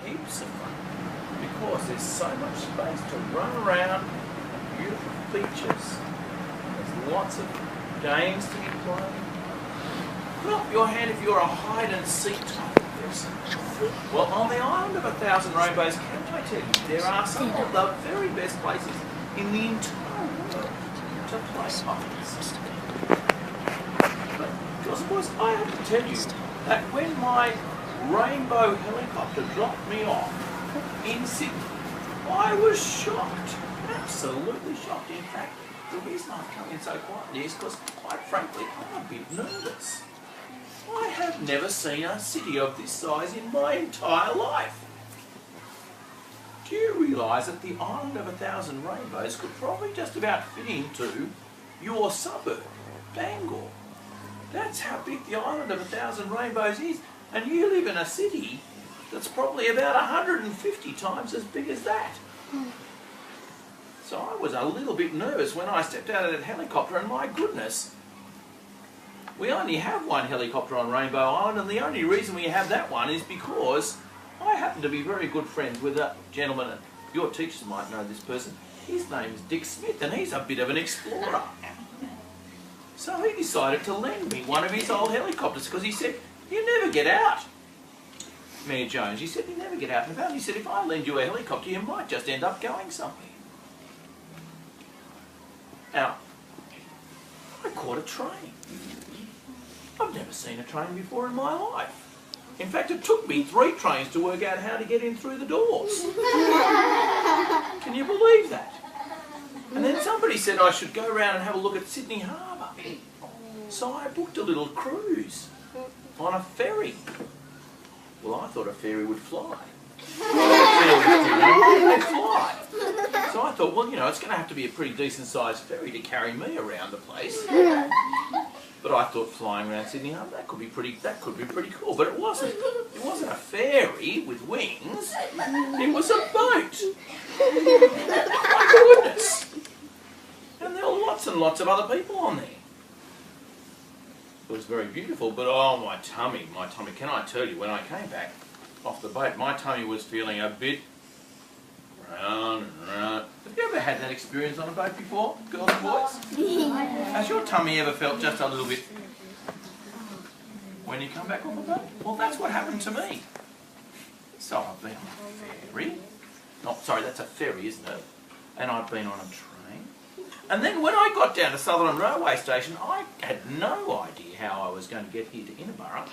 heaps of fun because there's so much space to run around, beautiful features. There's lots of games to be played. Put up your hand if you're a hide and seek type of person. Well, on the island of 1,000 Rainbows, can I tell you, there are some of the very best places in the entire world to play hide and seek. But, girls and boys, I have to tell you that when my rainbow helicopter dropped me off in Sydney, I was shocked, absolutely shocked. In fact, the reason I'm coming in so quietly is because, quite frankly, I'm a bit nervous. I have never seen a city of this size in my entire life. Do you realise that the island of 1,000 Rainbows could probably just about fit into your suburb, Bangor? That's how big the island of 1,000 Rainbows is. And you live in a city that's probably about 150 times as big as that. So I was a little bit nervous when I stepped out of that helicopter, and my goodness, we only have one helicopter on Rainbow Island, and the only reason we have that one is because I happen to be very good friends with a gentleman, and your teachers might know this person. His name is Dick Smith, and he's a bit of an explorer. So he decided to lend me one of his old helicopters because he said, "You never get out." Mayor Jones, he said, "You never get out and about." He said, "If I lend you a helicopter, you might just end up going somewhere." Now, I caught a train. I've never seen a train before in my life. In fact, it took me 3 trains to work out how to get in through the doors. Can you believe that? And then somebody said I should go around and have a look at Sydney Harbour. So I booked a little cruise on a ferry. Well, I thought a ferry would fly. They fly. So I thought, well, you know, it's going to have to be a pretty decent sized ferry to carry me around the place. But I thought flying around Sydney Harbour, that could be pretty cool. But it wasn't. It wasn't a ferry with wings. It was a boat. My goodness. And there were lots and lots of other people on there. It was very beautiful, but oh, my tummy, can I tell you, when I came back off the boat, my tummy was feeling a bit round and round. Have you ever had that experience on a boat before, girls and boys? Has your tummy ever felt just a little bit when you come back off the boat? Well, that's what happened to me. So I've been on a ferry. No, sorry, that's a ferry, isn't it? And I've been on a train. And then when I got down to Sutherland Railway Station, I had no idea how I was going to get here to Inverrah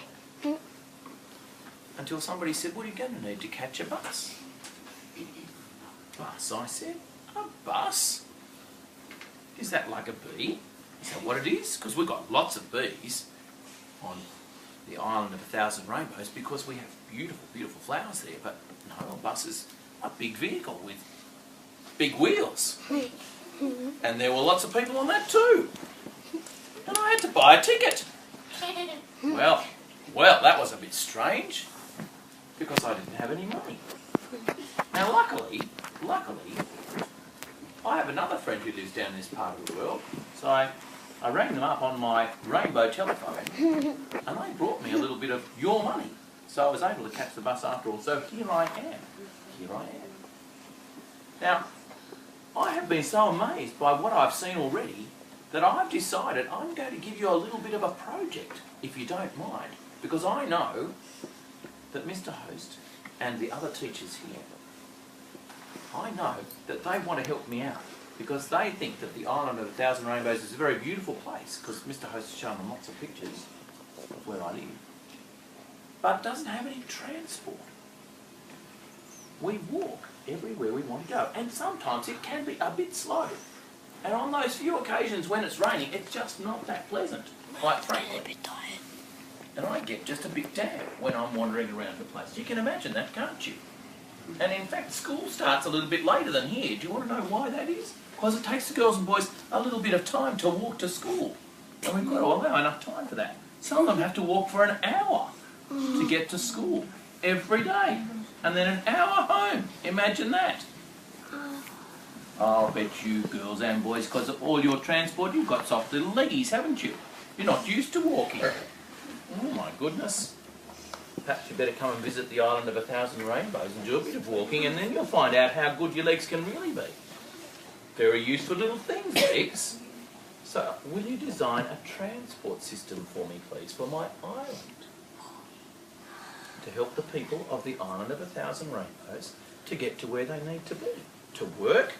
until somebody said, "Well, you're going to need to catch a bus." Bus, I said. A bus? Is that like a bee? Is that what it is? Because we've got lots of bees on the island of 1,000 Rainbows because we have beautiful, beautiful flowers there. But no, a bus is a big vehicle with big wheels. And there were lots of people on that too. And I had to buy a ticket. Well, that was a bit strange because I didn't have any money. Now luckily, I have another friend who lives down in this part of the world. So I rang them up on my rainbow telephone and they brought me a little bit of your money. So I was able to catch the bus after all. So here I am. Now, I have been so amazed by what I've seen already that I've decided I'm going to give you a little bit of a project, if you don't mind, because I know that Mr. Host and the other teachers here, I know that they want to help me out because they think that the island of 1,000 Rainbows is a very beautiful place because Mr. Host has shown them lots of pictures of where I live, but it doesn't have any transport. We walk everywhere we want to go, and sometimes it can be a bit slow. And on those few occasions when it's raining, it's just not that pleasant, quite frankly. A bit tired. And I get just a bit damp when I'm wandering around the place. You can imagine that, can't you? And in fact, school starts a little bit later than here. Do you want to know why that is? Because it takes the girls and boys a little bit of time to walk to school. And we've got to allow enough time for that. Some of them have to walk for an hour to get to school every day. And then an hour home. Imagine that. I'll bet you girls and boys, because of all your transport, you've got soft little leggies, haven't you? You're not used to walking. Oh my goodness. perhaps you better come and visit the Island of 1,000 Rainbows and do a bit of walking, and then you'll find out how good your legs can really be. Very useful little things, legs. So, will you design a transport system for me, please, for my island? To help the people of the Island of 1,000 Rainbows to get to where they need to be. To work,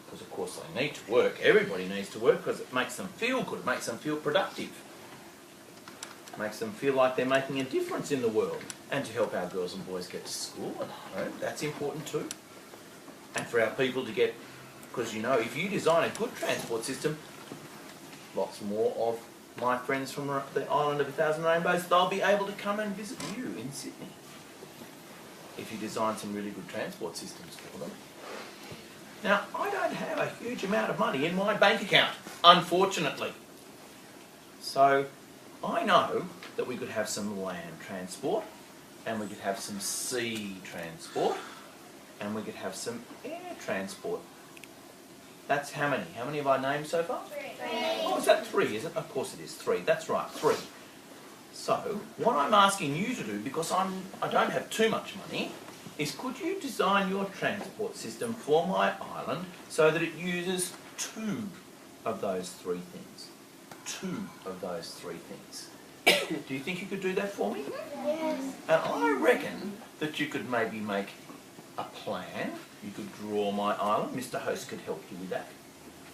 because of course they need to work. Everybody needs to work because it makes them feel good, it makes them feel productive. It makes them feel like they're making a difference in the world. And to help our girls and boys get to school and home, that's important too. And for our people to get, because you know, if you design a good transport system, lots more of my friends from the Island of 1,000 Rainbows, they'll be able to come and visit you in Sydney. If you design some really good transport systems for them. Now, I don't have a huge amount of money in my bank account, unfortunately. So, I know that we could have some land transport, and we could have some sea transport, and we could have some air transport. That's how many? How many have I named so far? 3. Oh, is that 3, is it? Of course it is, 3. That's right, 3. So, what I'm asking you to do, because I don't have too much money, is could you design your transport system for my island so that it uses 2 of those 3 things? 2 of those 3 things. Do you think you could do that for me? Yes. And I reckon that you could maybe make a plan. You could draw my island. Mr. Host could help you with that,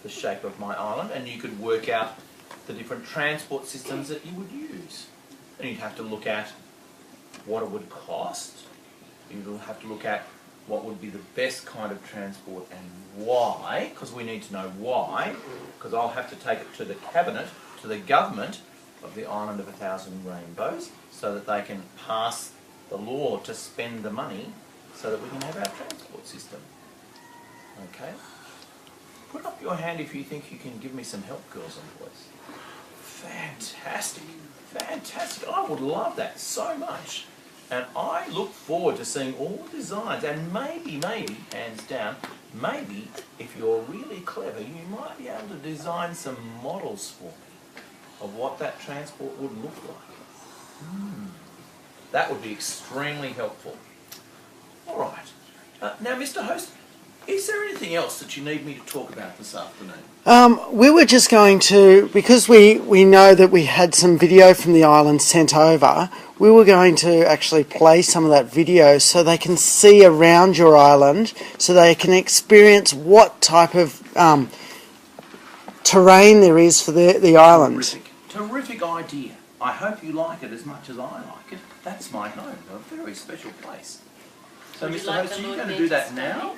the shape of my island, and you could work out the different transport systems that you would use. And you'd have to look at what it would cost. You'd have to look at what would be the best kind of transport and why, because we need to know why, because I'll have to take it to the cabinet, to the government of the Island of 1,000 Rainbows, so that they can pass the law to spend the money so that we can have our transport system. Okay? Put up your hand if you think you can give me some help, girls and boys. Fantastic. Fantastic. I would love that so much. And I look forward to seeing all the designs, and maybe, hands down, maybe if you're really clever, you might be able to design some models for me of what that transport would look like. That would be extremely helpful. All right. Now, Mr. Host, is there anything else that you need me to talk about this afternoon? We were just going to, because we know that we had some video from the island sent over, we were going to actually play some of that video so they can see around your island, so they can experience what type of terrain there is for the island. Terrific idea. I hope you like it as much as I like it. That's my home, a very special place. So, Mr. Host, are you going to do that now?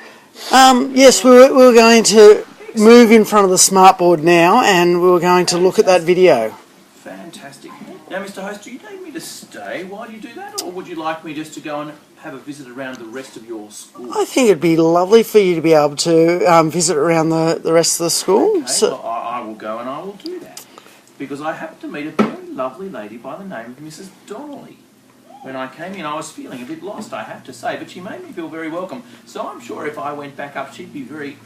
Yes, we were going to move in front of the smartboard now, and we were going to look at that video. Fantastic. Now, Mr. Host, do you need me to stay while you do that, or would you like me just to go and have a visit around the rest of your school? I think it'd be lovely for you to be able to visit around the rest of the school. Okay, so well, I will go and I will do that. Because I happened to meet a very lovely lady by the name of Mrs. Donnelly. When I came in, I was feeling a bit lost, I have to say, but she made me feel very welcome. So I'm sure if I went back up, she'd be very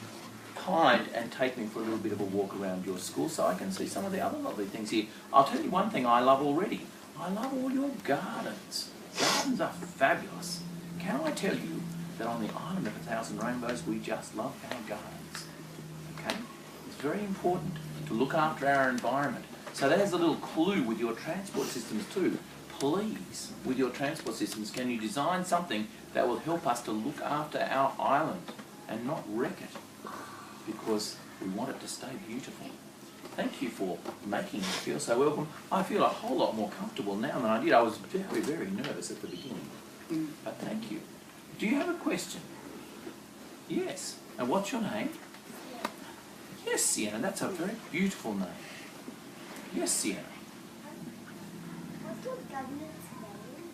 kind and take me for a little bit of a walk around your school so I can see some of the other lovely things here. I'll tell you one thing I love already. I love all your gardens. Gardens are fabulous. Can I tell you that on the Island of 1,000 Rainbows, we just love our gardens. Okay? It's very important to look after our environment. So there's a little clue with your transport systems too. Please, with your transport systems, can you design something that will help us to look after our island and not wreck it? Because we want it to stay beautiful. Thank you for making me feel so welcome. I feel a whole lot more comfortable now than I did. I was very, very nervous at the beginning. But thank you. Do you have a question? Yes. And what's your name? Yes, Sienna. That's a very beautiful name. Yes, Sienna. What's your government's name?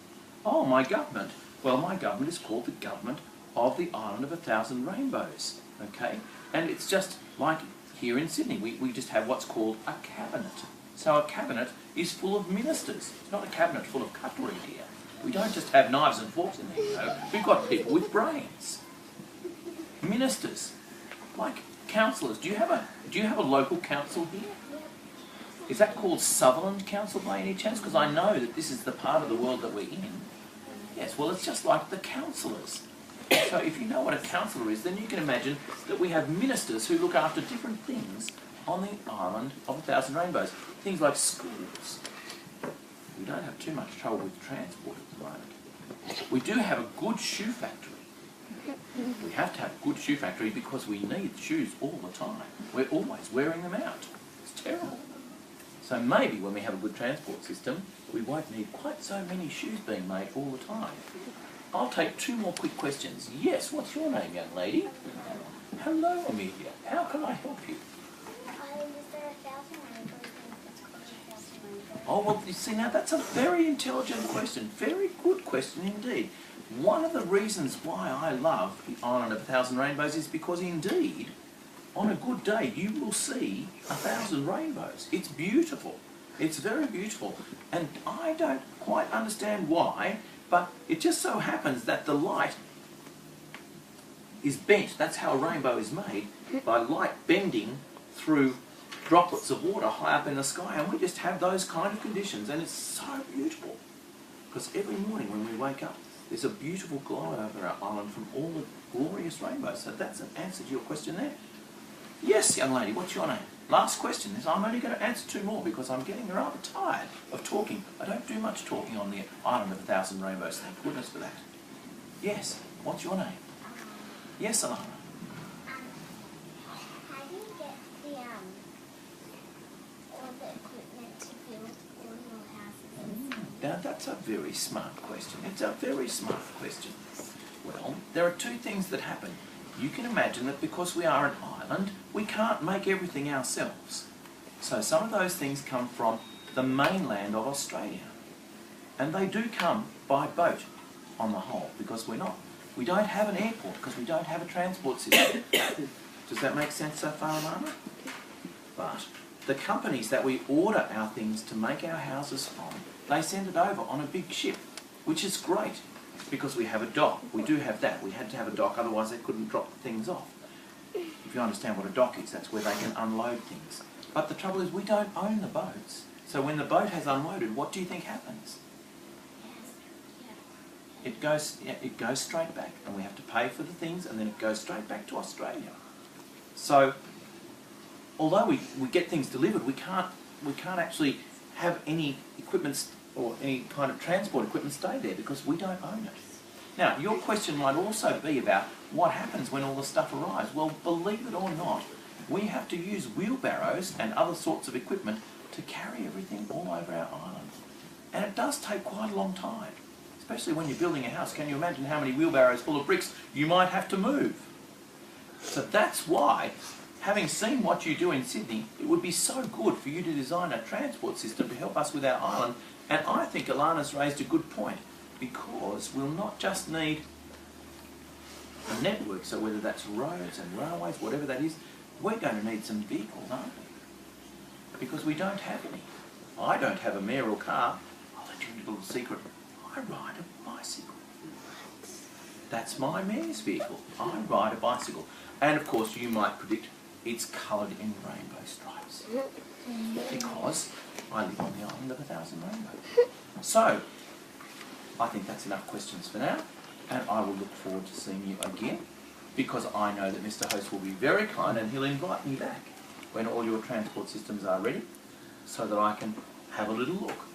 Oh, my government. Well, my government is called the Government of the Island of 1,000 Rainbows. Okay? And it's just like here in Sydney. We just have what's called a cabinet. So a cabinet is full of ministers. It's not a cabinet full of cutlery here. We don't just have knives and forks in there, you know. We've got people with brains. Ministers. Like councillors. Do you have a local council here? Is that called Sutherland Council by any chance? Because I know that this is the part of the world that we're in. Yes, well, it's just like the councillors. So if you know what a councillor is, then you can imagine that we have ministers who look after different things on the island of 1,000 Rainbows. Things like schools. We don't have too much trouble with transport at the moment. We do have a good shoe factory. We have to have a good shoe factory because we need shoes all the time. We're always wearing them out. It's terrible. So maybe when we have a good transport system, we won't need quite so many shoes being made all the time. I'll take 2 more quick questions. Yes, what's your name, young lady? Hello, Amelia. How can I help you? Is there 1,000 rainbows that's called 1,000 rainbows? Oh, well, you see, now that's a very intelligent question. Very good question indeed. One of the reasons why I love the Island of 1,000 Rainbows is because indeed, on a good day, you will see 1,000 rainbows. It's beautiful. It's very beautiful. And I don't quite understand why, but it just so happens that the light is bent. That's how a rainbow is made, by light bending through droplets of water high up in the sky, and we just have those kind of conditions, and it's so beautiful. Because every morning when we wake up, there's a beautiful glow over our island from all the glorious rainbows. So that's an answer to your question there. Yes, young lady, what's your name? Last question. I'm only going to answer 2 more because I'm getting rather tired of talking. I don't do much talking on the Island of 1,000 Rainbows. Thank goodness for that. Yes, what's your name? Yes, Alana. How do you get all the equipment to build all your houses? Now, that's a very smart question. It's a very smart question. Well, there are 2 things that happen. You can imagine that because we are an island, we can't make everything ourselves. So some of those things come from the mainland of Australia. And they do come by boat on the whole, because we don't have an airport, because we don't have a transport system. Does that make sense so far, Alana? But the companies that we order our things to make our houses from, they send it over on a big ship, which is great. Because we have a dock. We do have that. We had to have a dock, otherwise they couldn't drop things off. If you understand what a dock is, that's where they can unload things. But the trouble is we don't own the boats. So when the boat has unloaded, what do you think happens? It goes straight back, and we have to pay for the things, and then it goes straight back to Australia. So although we get things delivered, we can't actually have any equipment or any kind of transport equipment stay there because we don't own it. Now, your question might also be about what happens when all the stuff arrives. Well, believe it or not, we have to use wheelbarrows and other sorts of equipment to carry everything all over our island. And it does take quite a long time, especially when you're building a house. Can you imagine how many wheelbarrows full of bricks you might have to move? So that's why, having seen what you do in Sydney, it would be so good for you to design a transport system to help us with our island. And I think Alana's raised a good point, because we'll not just need a network, so whether that's roads and railways, whatever that is, we're going to need some vehicles, aren't we? Because we don't have any. I don't have a mayoral car. I'll let you in a little secret. I ride a bicycle. That's my mayor's vehicle. I ride a bicycle. And of course you might predict it's coloured in rainbow stripes. Because I live on the island of 1,000 rainbows. So, I think that's enough questions for now, and I will look forward to seeing you again, because I know that Mr. Host will be very kind and he'll invite me back when all your transport systems are ready, so that I can have a little look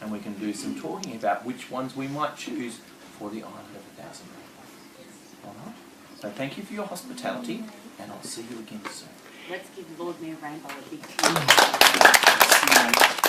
and we can do some talking about which ones we might choose for the island of 1,000 rainbows. Alright? So thank you for your hospitality, and I'll see you again soon. Let's give Lord Mayor Rainbow a big See you later.